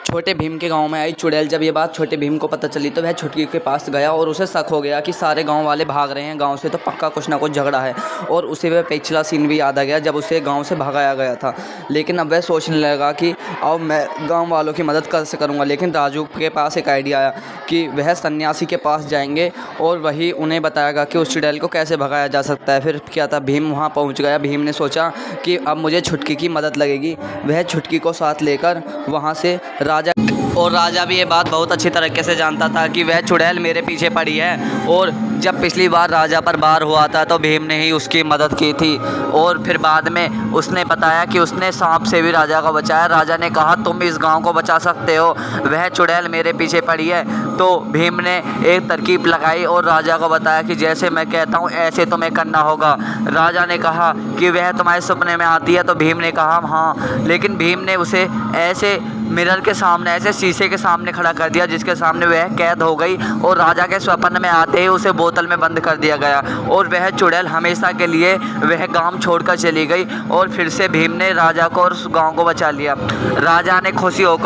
छोटे भीम के गांव में आई चुड़ैल। जब ये बात छोटे भीम को पता चली तो वह छुटकी के पास गया और उसे शक हो गया कि सारे गांव वाले भाग रहे हैं गांव से, तो पक्का कुछ ना कुछ झगड़ा है। और उसे वह पिछला सीन भी याद आ गया जब उसे गांव से भगाया गया था। लेकिन अब वह सोचने लगा कि अब मैं गांव वालों की मदद कैसे करूंगा। लेकिन राजू के पास एक आइडिया आया कि वह सन्यासी के पास जाएंगे और वही उन्हें बताएगा कि उस चुड़ैल को कैसे भगाया जा सकता है। फिर क्या था, भीम वहाँ पहुँच गया। भीम ने सोचा कि अब मुझे छुटकी की मदद लगेगी। वह छुटकी को साथ लेकर वहाँ से राजा भी ये बात बहुत अच्छी तरीके से जानता था कि वह चुड़ैल मेरे पीछे पड़ी है। और जब पिछली बार राजा पर वार हुआ था तो भीम ने ही उसकी मदद की थी। और फिर बाद में उसने बताया कि उसने सांप से भी राजा को बचाया। राजा ने कहा तुम इस गांव को बचा सकते हो, वह चुड़ैल मेरे पीछे पड़ी है। तो भीम ने एक तरकीब लगाई और राजा को बताया कि जैसे मैं कहता हूँ ऐसे तुम्हें करना होगा। राजा ने कहा कि वह तुम्हारे सपने में आती है, तो भीम ने कहा हाँ। लेकिन भीम ने उसे ऐसे मिरर के सामने, ऐसे शीशे के सामने खड़ा कर दिया जिसके सामने वह कैद हो गई। और राजा के स्वप्न में आते ही उसे बोतल में बंद कर दिया गया और वह चुड़ैल हमेशा के लिए वह गांव छोड़कर चली गई। और फिर से भीम ने राजा को और उस गांव को बचा लिया। राजा ने खुशी होकर